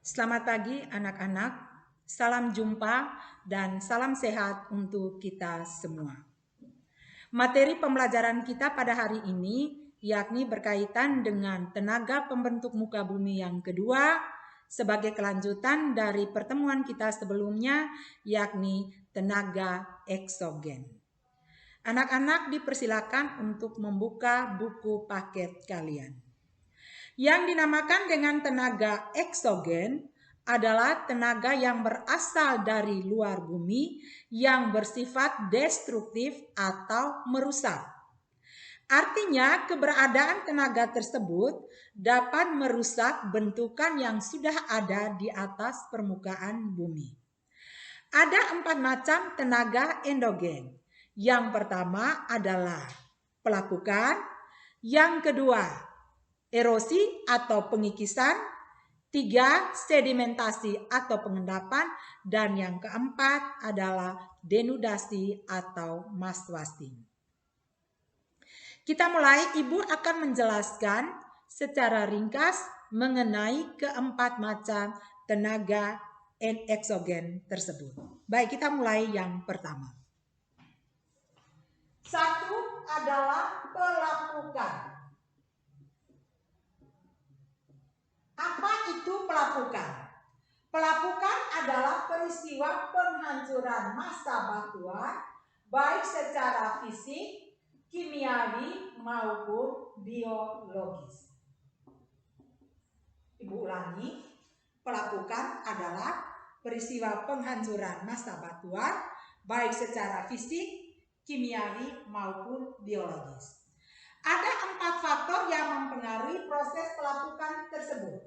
Selamat pagi anak-anak, salam jumpa dan salam sehat untuk kita semua. Materi pembelajaran kita pada hari ini yakni berkaitan dengan tenaga pembentuk muka bumi yang kedua sebagai kelanjutan dari pertemuan kita sebelumnya yakni tenaga eksogen. Anak-anak dipersilakan untuk membuka buku paket kalian. Yang dinamakan dengan tenaga eksogen adalah tenaga yang berasal dari luar bumi yang bersifat destruktif atau merusak. Artinya keberadaan tenaga tersebut dapat merusak bentukan yang sudah ada di atas permukaan bumi. Ada 4 macam tenaga endogen. Yang pertama adalah pelapukan, yang kedua erosi atau pengikisan, 3 sedimentasi atau pengendapan, dan yang keempat adalah denudasi atau mass wasting. Kita mulai, Ibu akan menjelaskan secara ringkas mengenai keempat macam tenaga eksogen tersebut. Baik, kita mulai yang pertama. Satu adalah pelapukan. Apa itu pelapukan? Pelapukan adalah peristiwa penghancuran massa batuan baik secara fisik, kimiawi maupun biologis. Ibu ulangi, pelapukan adalah peristiwa penghancuran massa batuan baik secara fisik, kimiawi maupun biologis. Ada 4 faktor yang mempengaruhi proses pelapukan tersebut.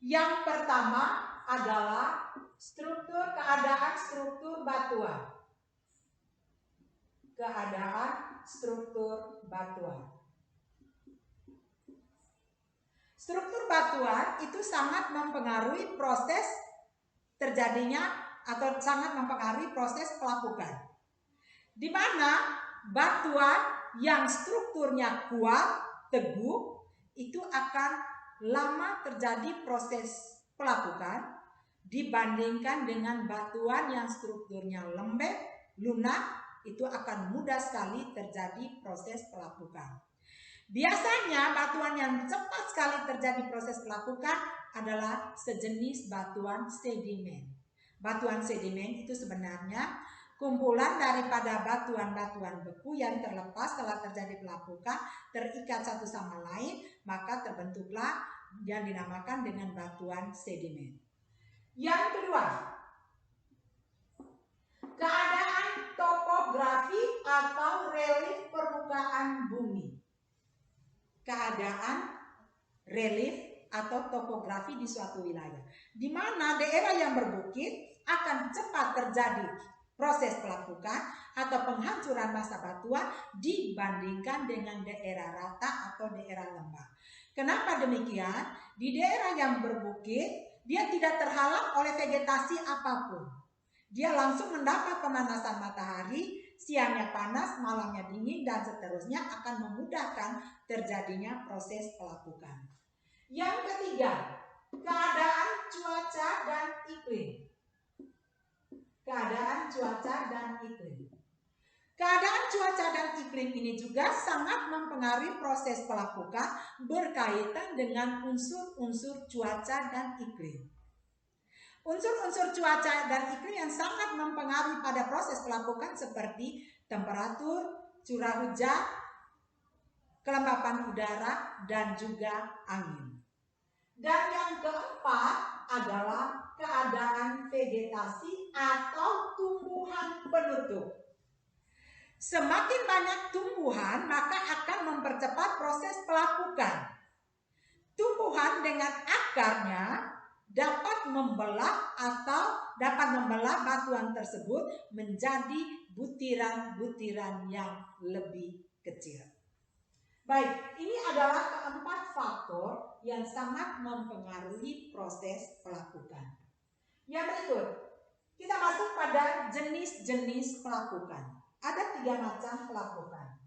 Yang pertama adalah keadaan struktur batuan. Keadaan struktur batuan. Struktur batuan itu sangat mempengaruhi proses terjadinya atau sangat mempengaruhi proses pelapukan. Di mana batuan yang strukturnya kuat, teguh, itu akan lama terjadi proses pelapukan dibandingkan dengan batuan yang strukturnya lembek, lunak, itu akan mudah sekali terjadi proses pelapukan. Biasanya batuan yang cepat sekali terjadi proses pelapukan adalah sejenis batuan sedimen. Batuan sedimen itu sebenarnya kumpulan daripada batuan-batuan beku yang terlepas setelah terjadi pelapukan, terikat satu sama lain, maka terbentuklah yang dinamakan dengan batuan sedimen. Yang kedua, keadaan topografi atau relief permukaan bumi. Keadaan relief atau topografi di suatu wilayah, di mana daerah yang berbukit akan cepat terjadi proses pelapukan atau penghancuran massa batuan dibandingkan dengan daerah rata atau daerah lembah. Kenapa demikian? Di daerah yang berbukit, dia tidak terhalang oleh vegetasi apapun. Dia langsung mendapat pemanasan matahari, siangnya panas, malamnya dingin, dan seterusnya akan memudahkan terjadinya proses pelapukan. Yang ketiga, keadaan cuaca dan iklim. Keadaan cuaca dan iklim. Keadaan cuaca dan iklim ini juga sangat mempengaruhi proses pelapukan berkaitan dengan unsur-unsur cuaca dan iklim. Unsur-unsur cuaca dan iklim yang sangat mempengaruhi pada proses pelapukan seperti temperatur, curah hujan, kelembapan udara, dan juga angin. Dan yang keempat adalah keadaan vegetasi atau tumbuhan penutup. Semakin banyak tumbuhan maka akan mempercepat proses pelapukan. Tumbuhan dengan akarnya dapat membelah batuan tersebut menjadi butiran-butiran yang lebih kecil. Baik, ini adalah keempat faktor yang sangat mempengaruhi proses pelapukan. Yang berikut, kita masuk pada jenis-jenis pelapukan. Ada 3 macam pelapukan.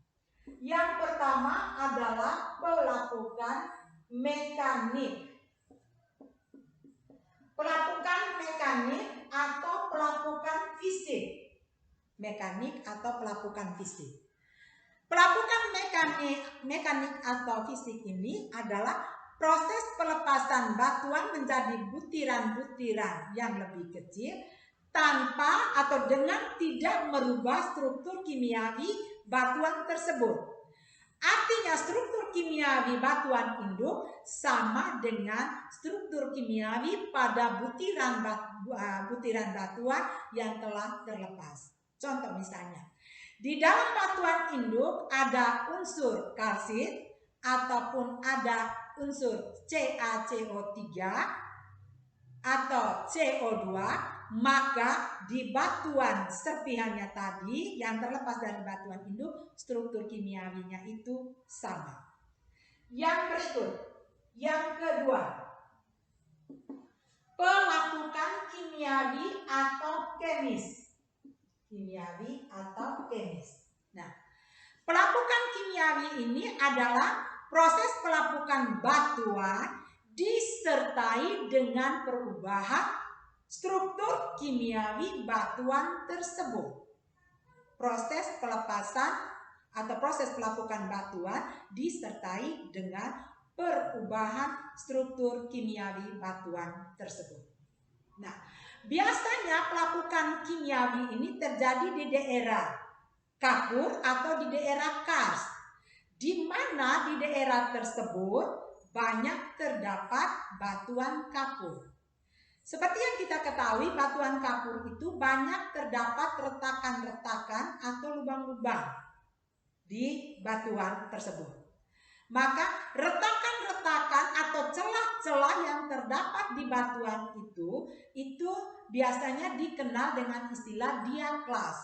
Yang pertama adalah pelapukan mekanik. pelapukan mekanik atau pelapukan fisik. Mekanik atau pelapukan fisik. Pelapukan mekanik atau fisik ini adalah proses pelepasan batuan menjadi butiran-butiran yang lebih kecil tanpa atau dengan tidak merubah struktur kimiawi batuan tersebut. Artinya struktur kimiawi batuan induk sama dengan struktur kimiawi pada butiran batuan yang telah terlepas. Contoh misalnya, di dalam batuan induk ada unsur kalsit ataupun ada unsur CaCO3 atau CO2, maka di batuan serpihannya tadi yang terlepas dari batuan induk, struktur kimiawinya itu sama. Yang berikut, yang kedua, pelapukan kimiawi atau kemis. Kimiawi atau kemis. Nah, pelapukan kimiawi ini adalah proses pelapukan batuan disertai dengan perubahan struktur kimiawi batuan tersebut. Proses pelepasan atau proses pelapukan batuan disertai dengan perubahan struktur kimiawi batuan tersebut. Nah, biasanya pelapukan kimiawi ini terjadi di daerah kapur atau di daerah karst, di mana di daerah tersebut banyak terdapat batuan kapur. Seperti yang kita ketahui, batuan kapur itu banyak terdapat retakan-retakan atau lubang-lubang di batuan tersebut. Maka retakan-retakan atau celah-celah yang terdapat di batuan itu biasanya dikenal dengan istilah diaklas.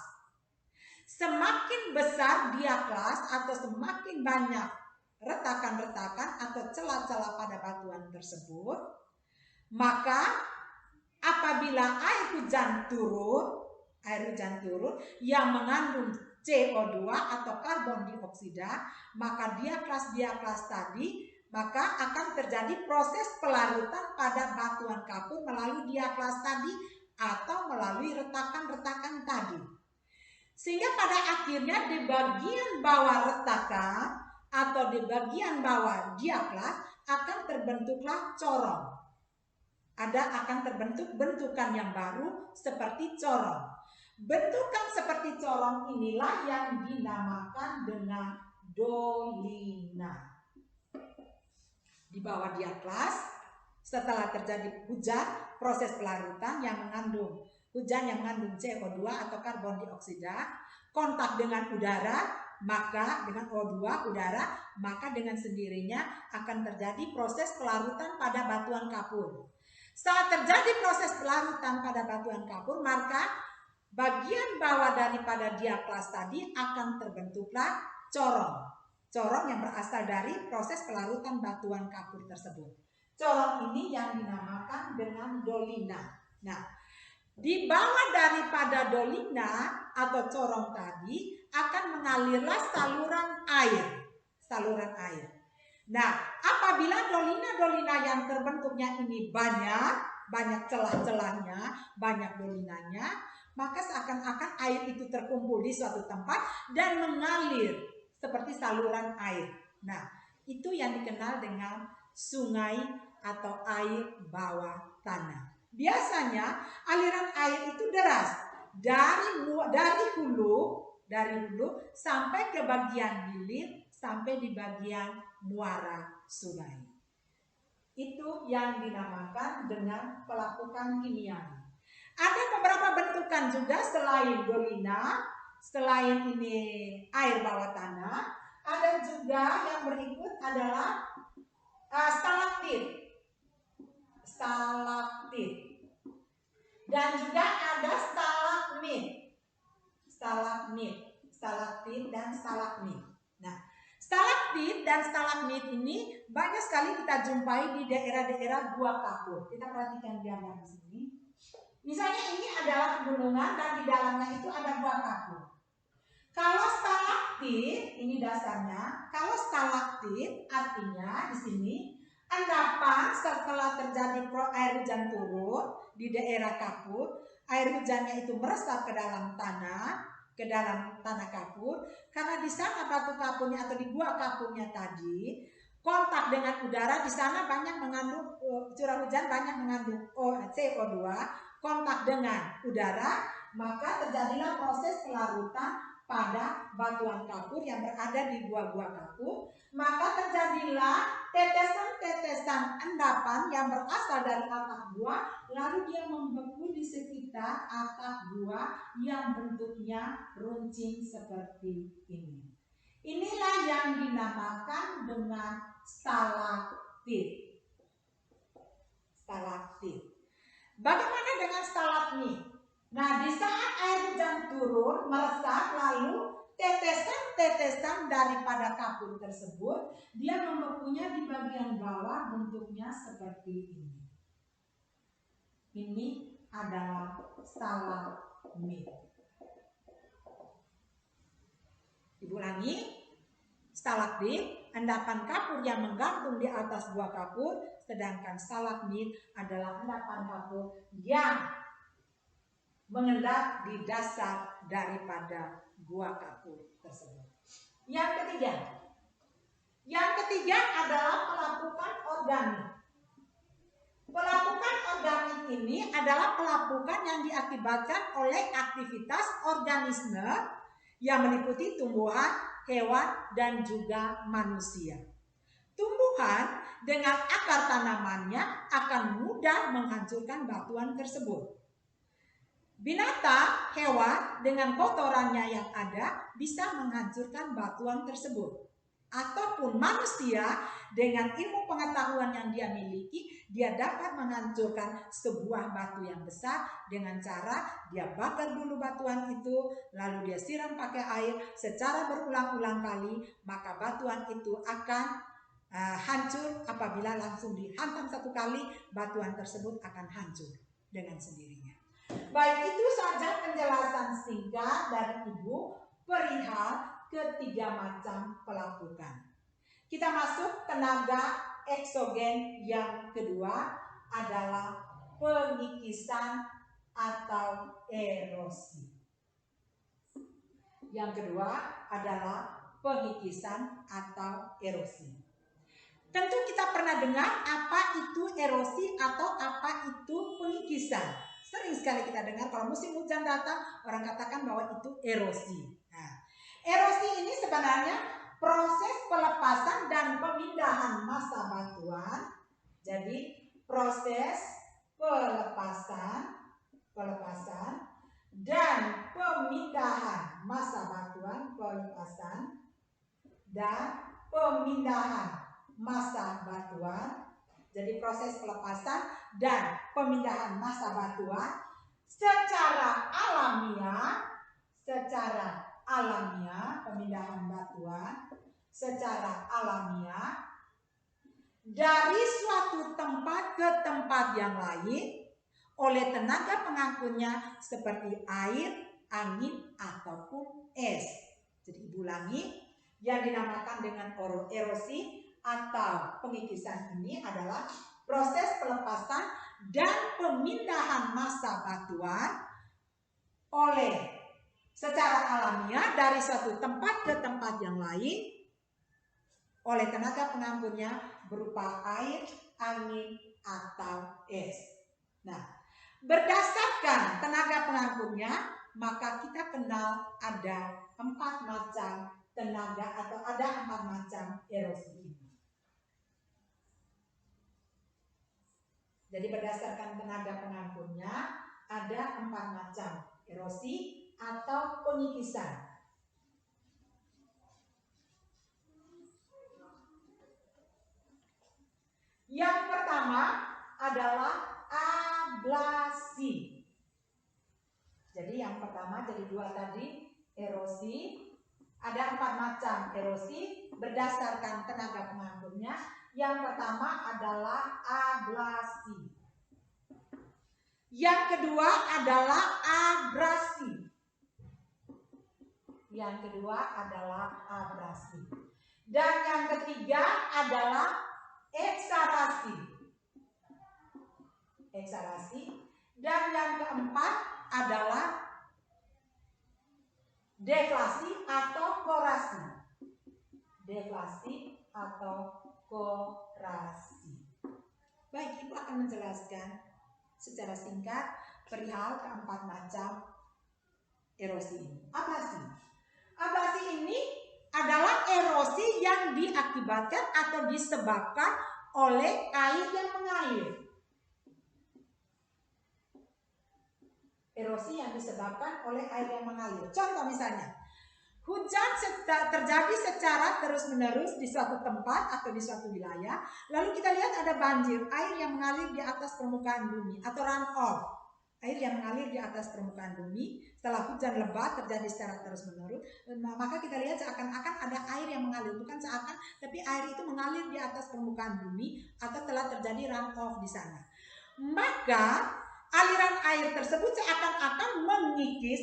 Semakin besar diaklas atau semakin banyak retakan-retakan atau celah-celah pada batuan tersebut, maka apabila air hujan turun yang mengandung CO2 atau karbon dioksida, maka diaklas tadi maka akan terjadi proses pelarutan pada batuan kapur melalui diaklas tadi atau melalui retakan-retakan tadi. Sehingga pada akhirnya di bagian bawah retakan atau di bagian bawah diaklas akan terbentuklah corong. Akan terbentuk bentukan yang baru seperti corong. Bentukan seperti corong inilah yang dinamakan dengan dolina. Di bawah diaklas, setelah terjadi hujan, proses pelarutan yang mengandung CO2 atau karbon dioksida, kontak dengan udara, maka dengan O2 udara, maka dengan sendirinya akan terjadi proses pelarutan pada batuan kapur. Saat terjadi proses pelarutan pada batuan kapur, maka bagian bawah daripada diaklas tadi akan terbentuklah corong. Corong yang berasal dari proses pelarutan batuan kapur tersebut. Corong ini yang dinamakan dengan dolina. Nah, di bawah daripada dolina atau corong tadi akan mengalirlah saluran air. Nah, apabila dolina-dolina yang terbentuknya ini banyak celah-celahnya, banyak dolinanya, maka seakan-akan air itu terkumpul di suatu tempat dan mengalir seperti saluran air. Nah, itu yang dikenal dengan sungai atau air bawah tanah. Biasanya aliran air itu deras dari hulu sampai ke bagian hilir, sampai di bagian muara sungai. Itu yang dinamakan dengan pelapukan kimiawi. Ada beberapa bentukan juga selain dolina, selain ini air bawah tanah, ada juga yang berikut adalah stalaktit. Dan juga ada stalaktit dan stalagmit. Nah, stalaktit dan stalagmit ini banyak sekali kita jumpai di daerah-daerah gua kapur. Kita perhatikan gambar di sini. Misalnya ini adalah pegunungan dan di dalamnya itu ada gua kapur. Kalau stalaktit ini dasarnya, kalau stalaktit artinya di sini endapan setelah terjadi air hujan turun di daerah kapur, air hujannya itu meresap ke dalam tanah kapur, karena di sana batu kapurnya atau di gua kapurnya tadi kontak dengan udara, di sana banyak mengandung curah hujan banyak mengandung CO2, kontak dengan udara, maka terjadilah proses pelarutan pada batuan kapur yang berada di gua-gua kapur, maka terjadilah tetesan-tetesan endapan yang berasal dari atap gua, lalu dia membeku di sekitar atap gua yang bentuknya runcing seperti ini. Inilah yang dinamakan dengan stalaktit. Bagaimana dengan stalagmit? Nah, di saat air hujan turun meresap, lalu tetesan-tetesan daripada kapur tersebut dia membekunya di bagian bawah, bentuknya seperti ini. Ini adalah stalagmit. Ibu ulangi, stalagmit, endapan kapur yang menggantung di atas gua kapur, sedangkan stalagmit adalah endapan kapur yang mengendap di dasar daripada gua kapur tersebut. Yang ketiga adalah pelapukan organik. Pelapukan organik ini adalah pelapukan yang diakibatkan oleh aktivitas organisme yang meliputi tumbuhan, hewan, dan juga manusia. Tumbuhan dengan akar tanamannya akan mudah menghancurkan batuan tersebut. Binatang, hewan dengan kotorannya yang ada bisa menghancurkan batuan tersebut. Ataupun manusia dengan ilmu pengetahuan yang dia miliki, dia dapat menghancurkan sebuah batu yang besar dengan cara dia bakar dulu batuan itu, lalu dia siram pakai air secara berulang-ulang kali, maka batuan itu akan hancur. Apabila langsung dihantam satu kali, batuan tersebut akan hancur dengan sendirinya. Baik, itu saja penjelasan singkat dari Ibu perihal ketiga macam pelapukan. Kita masuk tenaga eksogen yang kedua adalah pengikisan atau erosi. Yang kedua adalah pengikisan atau erosi. Tentu kita pernah dengar apa itu erosi atau apa itu pengikisan. Sering sekali kita dengar kalau musim hujan datang, orang katakan bahwa itu erosi. Nah, erosi ini sebenarnya proses pelepasan dan pemindahan massa batuan. Jadi proses pelepasan dan pemindahan massa batuan, Jadi proses pelepasan dan pemindahan massa batuan secara alamiah, pemindahan batuan secara alamiah dari suatu tempat ke tempat yang lain oleh tenaga pengangkutnya seperti air, angin, ataupun es. Jadi Ibu ulangi, yang dinamakan dengan erosi atau pengikisan ini adalah proses pelepasan dan pemindahan massa batuan oleh secara alamiah dari suatu tempat ke tempat yang lain oleh tenaga pengangkutnya berupa air, angin, atau es. Nah, berdasarkan tenaga pengangkutnya, maka kita kenal ada 4 macam tenaga atau ada 4 macam erosi ini. Jadi berdasarkan tenaga pengangkutnya ada 4 macam erosi atau pengikisan. Yang pertama adalah ablasi. Jadi yang pertama, jadi 2 tadi erosi. Ada 4 macam erosi berdasarkan tenaga pengangkutnya. Yang pertama adalah ablasi. Yang kedua adalah abrasi. Dan yang ketiga adalah eksarasi. eksalasi. Dan yang keempat adalah deflasi atau korasi. Deflasi atau korasi. Baik, Ibu akan menjelaskan secara singkat perihal keempat macam erosi ini. Abrasi. Abrasi ini adalah erosi yang diakibatkan atau disebabkan oleh air yang mengalir. Erosi yang disebabkan oleh air yang mengalir. Contoh misalnya, hujan terjadi secara terus-menerus di suatu tempat atau di suatu wilayah. Lalu kita lihat ada banjir, air yang mengalir di atas permukaan bumi atau runoff. Air yang mengalir di atas permukaan bumi setelah hujan lebat terjadi secara terus-menerus. Maka kita lihat seakan-akan ada air yang mengalir. Bukan seakan, tapi air itu mengalir di atas permukaan bumi atau telah terjadi runoff di sana. Maka aliran air tersebut seakan-akan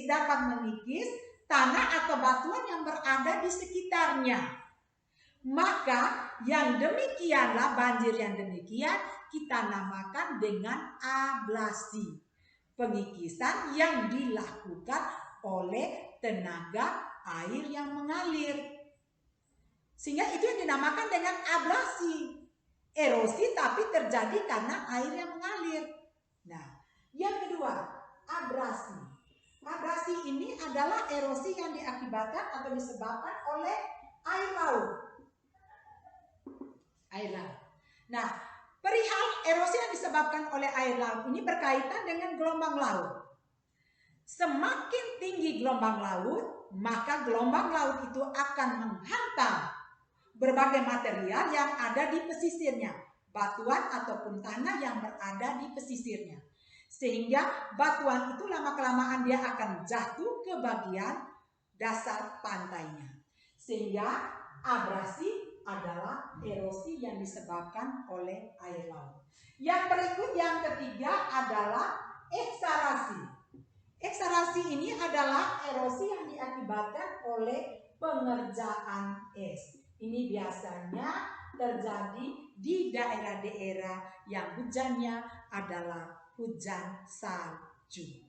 dapat mengikis tanah atau batuan yang berada di sekitarnya. Maka yang demikianlah, banjir yang demikian kita namakan dengan ablasi. Pengikisan yang dilakukan oleh tenaga air yang mengalir. Sehingga itu yang dinamakan dengan ablasi. Erosi tapi terjadi karena air yang mengalir. Nah, yang kedua, abrasi. Abrasi ini adalah erosi yang diakibatkan atau disebabkan oleh air laut. Air laut. Nah, perihal erosi yang disebabkan oleh air laut ini berkaitan dengan gelombang laut. Semakin tinggi gelombang laut, maka gelombang laut itu akan menghantam berbagai material yang ada di pesisirnya, batuan ataupun tanah yang berada di pesisirnya. Sehingga batuan itu lama-kelamaan dia akan jatuh ke bagian dasar pantainya. Sehingga abrasi adalah erosi yang disebabkan oleh air laut. Yang berikut, yang ketiga adalah eksalasi. Eksalasi ini adalah erosi yang diakibatkan oleh pengerjaan es. Ini biasanya terjadi di daerah-daerah yang hujannya adalah hujan salju.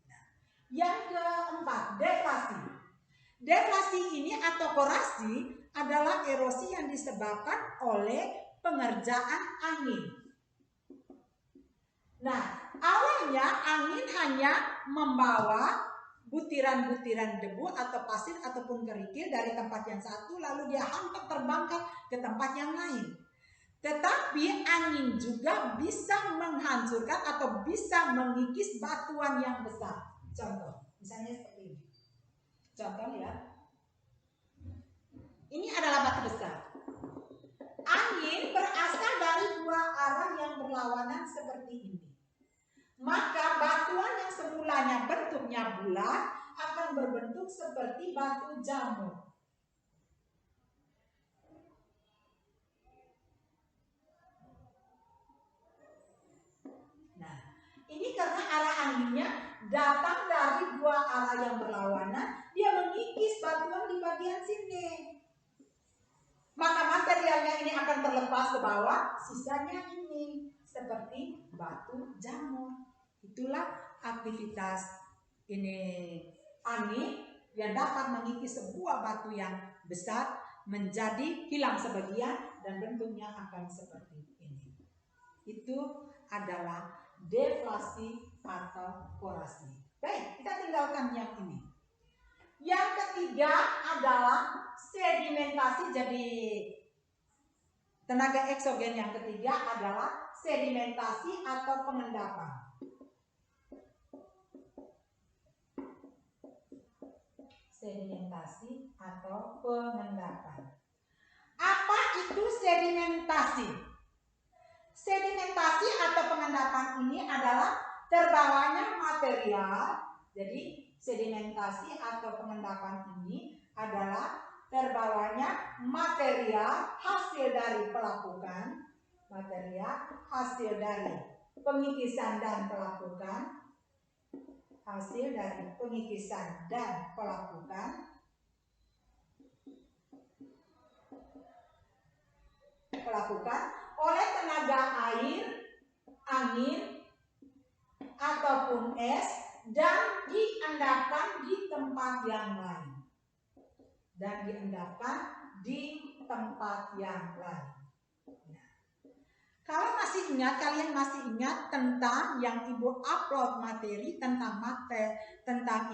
Nah, yang keempat, deflasi. Deflasi ini atau korasi adalah erosi yang disebabkan oleh pengerjaan angin. Nah, awalnya angin hanya membawa butiran-butiran debu atau pasir ataupun kerikil dari tempat yang satu lalu dia hantam terbangkan ke tempat yang lain. Tetapi angin juga bisa menghancurkan atau bisa mengikis batuan yang besar. Contoh, misalnya seperti ini. Contoh lihat. Ini adalah batu besar. Angin berasal dari dua arah yang berlawanan seperti ini. Maka batuan yang semulanya bentuknya bulat akan berbentuk seperti batu jamur. Nah, ini karena arah anginnya datang dari dua arah yang berlawanan, dia mengikis batuan di bagian sini. Maka materialnya ini akan terlepas ke bawah, sisanya ini seperti batu jamur. Itulah aktivitas ini angin yang dapat mengikis sebuah batu yang besar menjadi hilang sebagian dan bentuknya akan seperti ini. Itu adalah deflasi atau korasi. Baik, kita tinggalkan yang ini. Yang ketiga adalah sedimentasi. Jadi tenaga eksogen yang ketiga adalah sedimentasi atau pengendapan. Sedimentasi atau pengendapan. Apa itu sedimentasi? Sedimentasi atau pengendapan ini adalah terbawanya material. Jadi sedimentasi atau pengendapan ini adalah terbawanya material hasil dari pelapukan, material hasil dari pengikisan dan pelapukan, hasil dari pengikisan dan pelapukan, oleh tenaga air, angin, tepung es dan diendapkan di tempat yang lain. Nah, kalau masih ingat, kalian masih ingat tentang yang Ibu upload materi tentang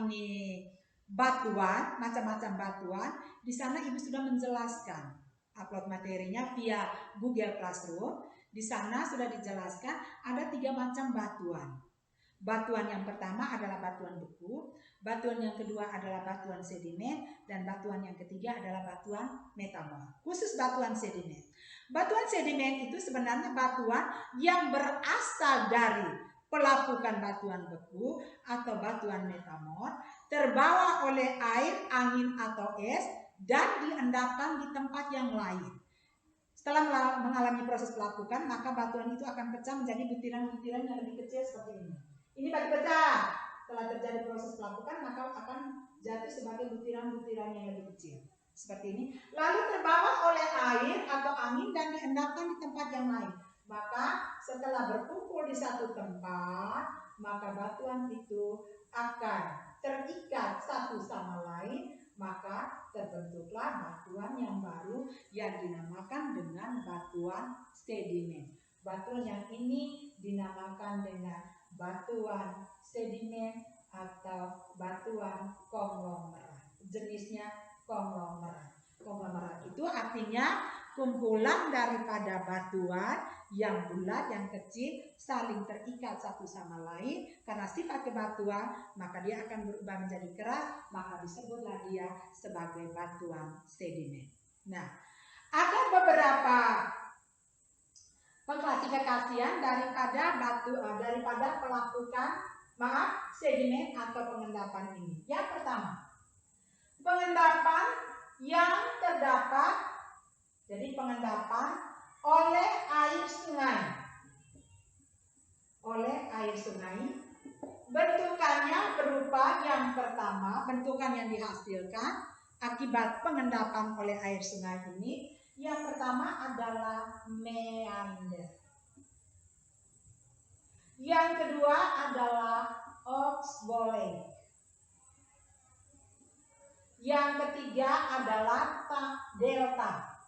ini batuan, macam-macam batuan. Di sana Ibu sudah menjelaskan upload materinya via Google Classroom. Di sana sudah dijelaskan ada 3 macam batuan. Batuan yang pertama adalah batuan beku, batuan yang kedua adalah batuan sedimen, dan batuan yang ketiga adalah batuan metamorf. Khusus batuan sedimen. Batuan sedimen itu sebenarnya batuan yang berasal dari pelapukan batuan beku atau batuan metamorf, terbawa oleh air, angin atau es, dan diendapkan di tempat yang lain. Setelah mengalami proses pelapukan, maka batuan itu akan pecah menjadi butiran-butiran yang lebih kecil seperti ini. Ini batu pecah. Setelah terjadi proses pelapukan, maka akan jatuh sebagai butiran-butiran yang lebih kecil. Seperti ini. Lalu terbawa oleh air atau angin dan diendapkan di tempat yang lain. Maka setelah berkumpul di satu tempat, maka batuan itu akan terikat satu sama lain, maka terbentuklah batuan yang baru yang dinamakan dengan batuan sedimen. Batuan yang ini dinamakan dengan batuan sedimen atau batuan konglomerat. Jenisnya konglomerat. Konglomerat itu artinya kumpulan daripada batuan yang bulat, yang kecil, saling terikat satu sama lain. Karena sifat kebatuan, maka dia akan berubah menjadi keras, maka disebutlah dia sebagai batuan sedimen. Nah, ada beberapa pengklasifikasian daripada pelapukan sedimen atau pengendapan ini. Yang pertama, pengendapan yang terdapat, jadi pengendapan oleh air sungai. Oleh air sungai, bentukannya berupa yang pertama, bentukan yang dihasilkan akibat pengendapan oleh air sungai ini. Yang pertama adalah meander. Yang kedua adalah oxbow. Yang ketiga adalah delta.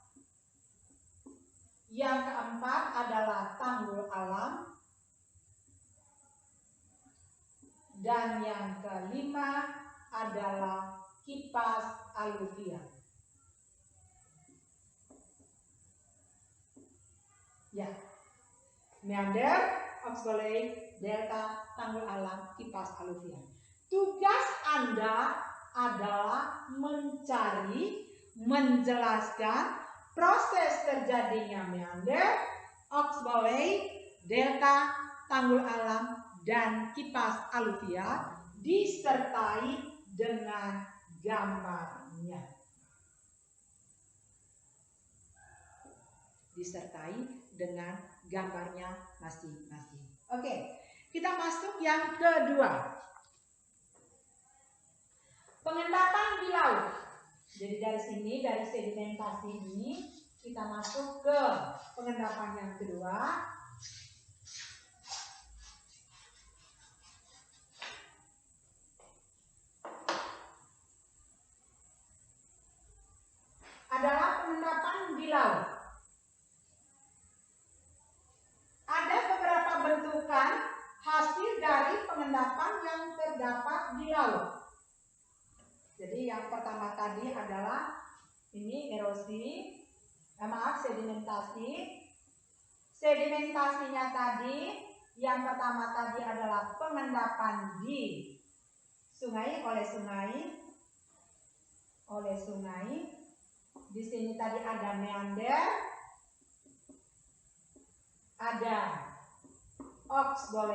Yang keempat adalah tanggul alam. Dan yang kelima adalah kipas aluvial. Ya, meander, oxbow, delta, tanggul alam, kipas aluvial. Tugas Anda adalah mencari, menjelaskan proses terjadinya meander, oxbow, delta, tanggul alam, dan kipas aluvial disertai dengan gambarnya. Masing-masing. Oke, kita masuk yang kedua. Pengendapan di laut. Jadi dari sini, dari sedimentasi ini, kita masuk ke pengendapan yang kedua. Adalah pengendapan di laut. Ada beberapa bentukan hasil dari pengendapan yang terdapat di laut. Jadi yang pertama tadi adalah ini erosi, sedimentasi. Sedimentasinya tadi, yang pertama tadi adalah pengendapan di sungai, oleh sungai. Di sini tadi ada meander, ada oxbow,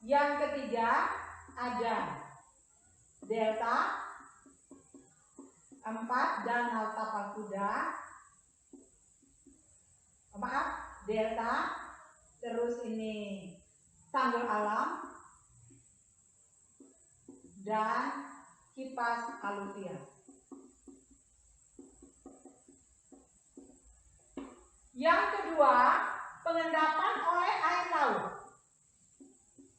yang ketiga ada delta, 4 danau tapal kuda, delta, terus ini tanggul alam, dan kipas aluvial. Yang kedua, pengendapan oleh air laut.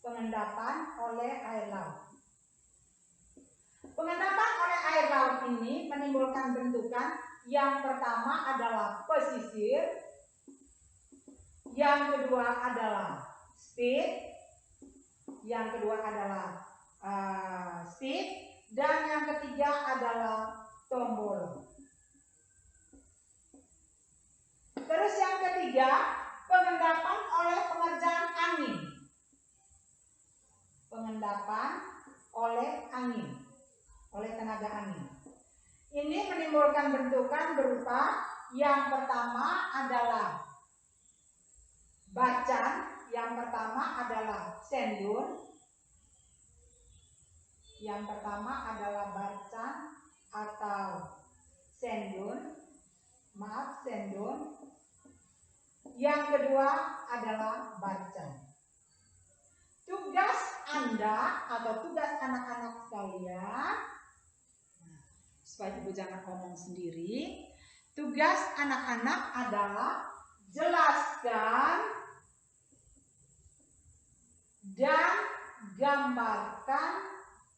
Pengendapan oleh air laut. Pengendapan oleh air laut ini menimbulkan bentukan. Yang pertama adalah pesisir, yang kedua adalah speed, yang kedua adalah speed, dan yang ketiga adalah tombol. Terus yang ketiga, pengendapan oleh pengerjaan angin. Pengendapan oleh angin, oleh tenaga angin. Ini menimbulkan bentukan berupa yang pertama adalah barcan, yang pertama adalah sendun, yang pertama adalah barcan atau sendun, maaf sendun, yang kedua adalah barcan. Tugas Anda atau tugas anak-anak sekalian, supaya Ibu jangan ngomong sendiri, tugas anak-anak adalah jelaskan dan gambarkan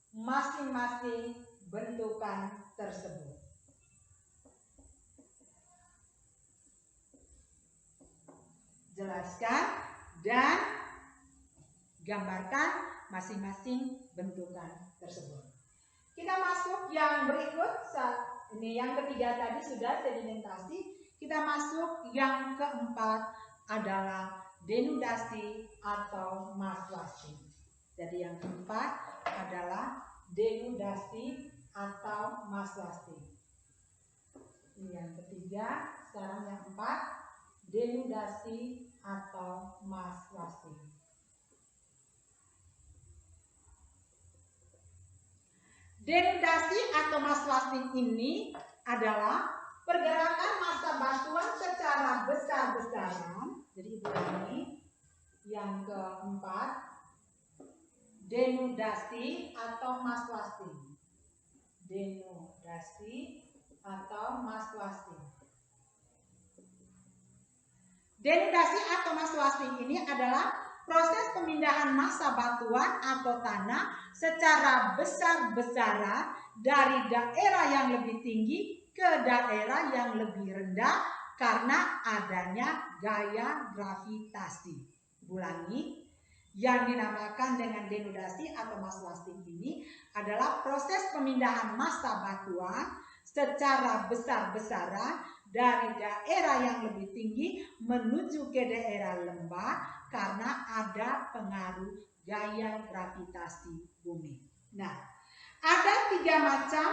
masing-masing bentukan tersebut. Jelaskan dan gambarkan masing-masing bentukan tersebut. Kita masuk yang berikut. Ini yang ketiga tadi sudah sedimentasi. Kita masuk yang keempat adalah denudasi atau maswasting. Jadi yang keempat adalah denudasi atau maswasting. Ini yang ketiga. Sekarang yang keempat, denudasi atau maswasting. Denudasi atau maswasting ini adalah pergerakan massa batuan secara besar-besaran. Jadi ini yang keempat, denudasi atau maswasting. Denudasi atau maswasting. Denudasi atau maswasting ini adalah proses pemindahan massa batuan atau tanah secara besar-besaran dari daerah yang lebih tinggi ke daerah yang lebih rendah karena adanya gaya gravitasi. Ulangi, yang dinamakan dengan denudasi atau maswasting ini adalah proses pemindahan massa batuan secara besar-besaran dari daerah yang lebih tinggi menuju ke daerah lembah karena ada pengaruh gaya gravitasi bumi. Nah, ada 3 macam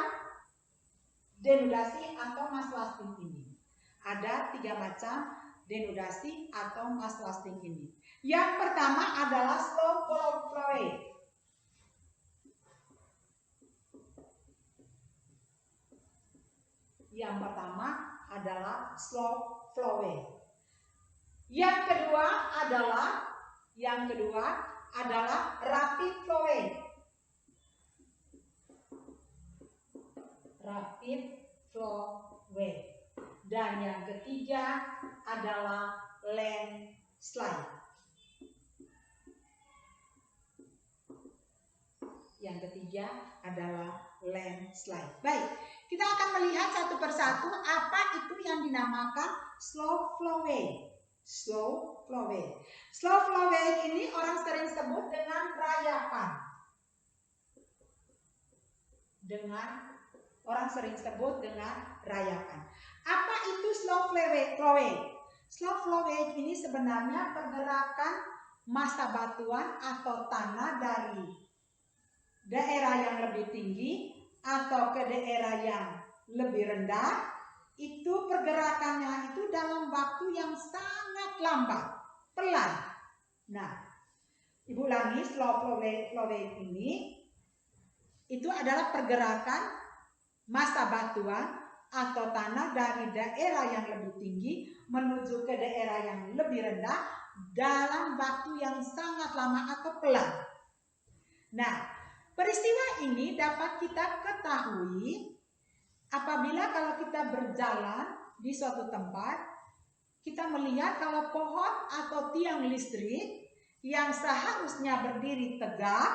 denudasi atau maswasting ini. Ada 3 macam denudasi atau maswasting ini. Yang pertama adalah slow flow. Yang pertama adalah slow flow. Yang kedua adalah rapid flow. Rapid flow. Dan yang ketiga adalah landslide. Yang ketiga adalah landslide. Baik, kita akan melihat satu persatu apa itu yang dinamakan slow flow. Slow flow. Slow flow ini orang sering sebut dengan rayapan. Orang sering sebut dengan rayapan. Apa itu slow flow? Slow flow ini sebenarnya pergerakan massa batuan atau tanah dari daerah yang lebih tinggi atau ke daerah yang lebih rendah. Itu pergerakannya itu dalam waktu yang sangat lambat, pelan. Nah, Ibu ulangi, slow flow ini itu adalah pergerakan massa batuan atau tanah dari daerah yang lebih tinggi menuju ke daerah yang lebih rendah dalam waktu yang sangat lama atau pelan. Nah, peristiwa ini dapat kita ketahui apabila kalau kita berjalan di suatu tempat, kita melihat kalau pohon atau tiang listrik yang seharusnya berdiri tegak,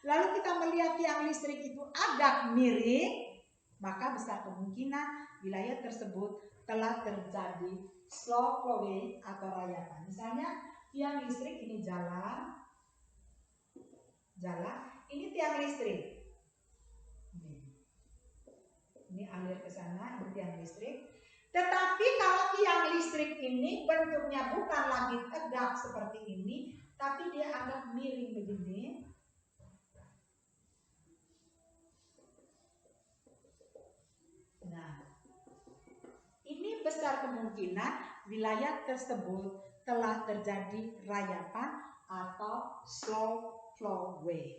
lalu kita melihat tiang listrik itu agak miring, maka besar kemungkinan wilayah tersebut telah terjadi slow flowing atau rayapan. Misalnya tiang listrik ini jalan, ini tiang listrik. Ini alir ke sana, ini tiang listrik. Tetapi kalau tiang listrik ini bentuknya bukan lagi tegak seperti ini, tapi dia agak miring begini. Nah, ini besar kemungkinan wilayah tersebut telah terjadi rayapan atau slow flow wave.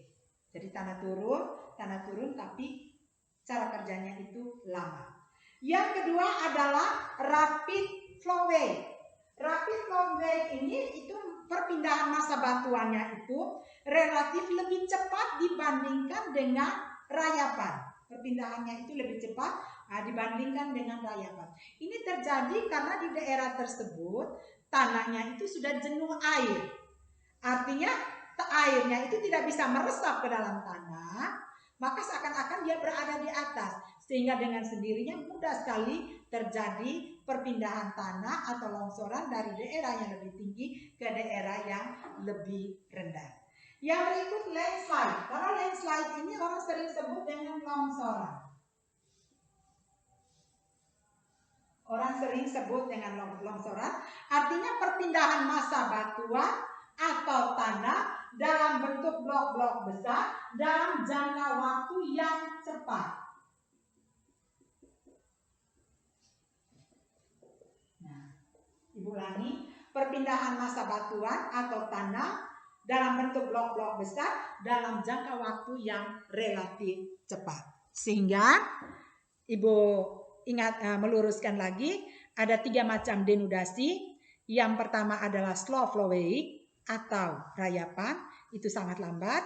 Jadi tanah turun tapi cara kerjanya itu lama. Yang kedua adalah rapid flow wave. Rapid flow wave ini itu perpindahan massa batuannya itu relatif lebih cepat dibandingkan dengan rayapan. Perpindahannya itu lebih cepat dibandingkan dengan rayapan. Ini terjadi karena di daerah tersebut tanahnya itu sudah jenuh air. Artinya airnya itu tidak bisa meresap ke dalam tanah, maka seakan-akan dia berada di atas. Sehingga dengan sendirinya mudah sekali terjadi perpindahan tanah atau longsoran dari daerah yang lebih tinggi ke daerah yang lebih rendah. Yang berikut landslide. Karena landslide ini orang sering sebut dengan longsoran. Artinya perpindahan massa batuan atau tanah dalam bentuk blok-blok besar dalam jangka waktu yang cepat. Ibu ulangi, perpindahan massa batuan atau tanah dalam bentuk blok-blok besar dalam jangka waktu yang relatif cepat. Sehingga Ibu ingat meluruskan lagi, ada 3 macam denudasi. Yang pertama adalah slow flowing atau rayapan, itu sangat lambat.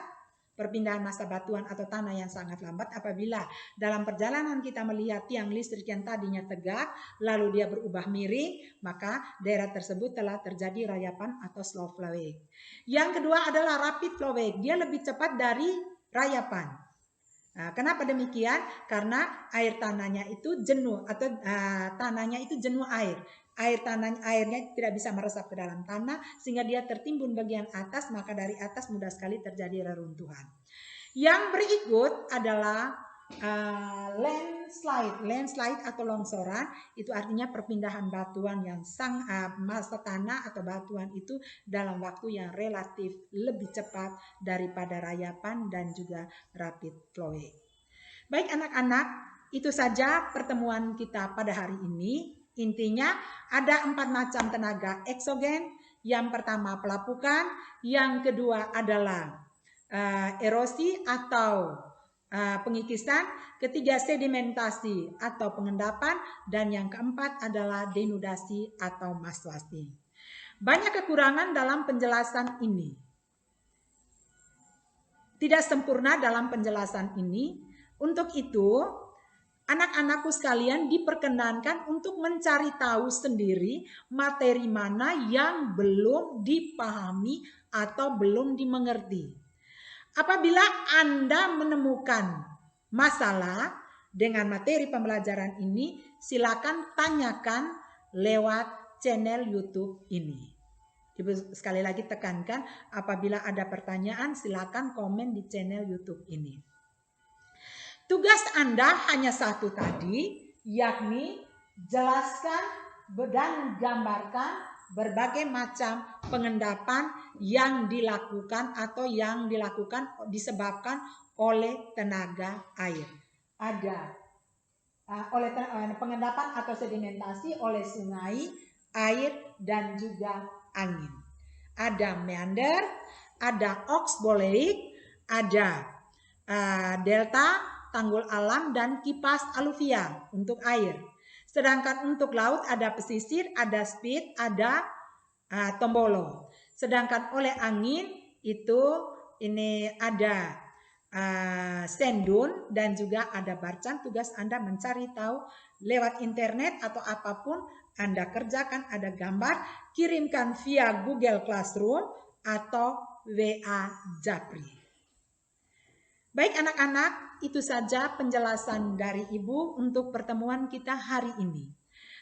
Perpindahan massa batuan atau tanah yang sangat lambat apabila dalam perjalanan kita melihat tiang listrik yang tadinya tegak lalu dia berubah miring, maka daerah tersebut telah terjadi rayapan atau slow flowing. Yang kedua adalah rapid flowing, dia lebih cepat dari rayapan. Nah, kenapa demikian? Karena air tanahnya itu jenuh atau tanahnya itu jenuh air. Airnya tidak bisa meresap ke dalam tanah sehingga dia tertimbun bagian atas, maka dari atas mudah sekali terjadi reruntuhan. Yang berikut adalah landslide atau longsoran. Itu artinya perpindahan batuan yang massa tanah atau batuan itu dalam waktu yang relatif lebih cepat daripada rayapan dan juga rapid flowing. Baik anak-anak, itu saja pertemuan kita pada hari ini. Intinya ada 4 macam tenaga eksogen. Yang pertama pelapukan, yang kedua adalah erosi atau pengikisan, ketiga sedimentasi atau pengendapan, dan yang keempat adalah denudasi atau maswasti. Banyak kekurangan dalam penjelasan ini. Tidak sempurna dalam penjelasan ini. Untuk itu, anak-anakku sekalian diperkenankan untuk mencari tahu sendiri materi mana yang belum dipahami atau belum dimengerti. Apabila Anda menemukan masalah dengan materi pembelajaran ini, silakan tanyakan lewat channel YouTube ini. Ibu sekali lagi tekankan, apabila ada pertanyaan silakan komen di channel YouTube ini. Tugas Anda hanya satu tadi, yakni jelaskan dan gambarkan berbagai macam pengendapan yang dilakukan atau yang dilakukan disebabkan oleh tenaga air. Ada oleh pengendapan atau sedimentasi oleh sungai, air, dan juga angin. Ada meander, ada oxboleic, ada delta, tanggul alam, dan kipas aluvial untuk air. Sedangkan untuk laut ada pesisir, ada spit, ada tombolo. Sedangkan oleh angin itu ini ada Sendun dan juga ada Barcan. Tugas Anda mencari tahu lewat internet atau apapun Anda kerjakan, ada gambar, kirimkan via Google Classroom atau WA Japri. Baik anak-anak, itu saja penjelasan dari Ibu untuk pertemuan kita hari ini.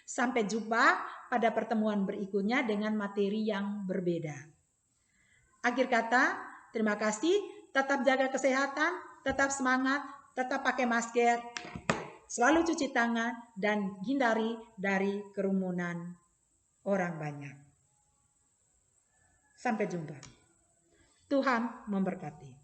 Sampai jumpa pada pertemuan berikutnya dengan materi yang berbeda. Akhir kata, terima kasih, tetap jaga kesehatan, tetap semangat, tetap pakai masker, selalu cuci tangan, dan hindari dari kerumunan orang banyak. Sampai jumpa. Tuhan memberkati.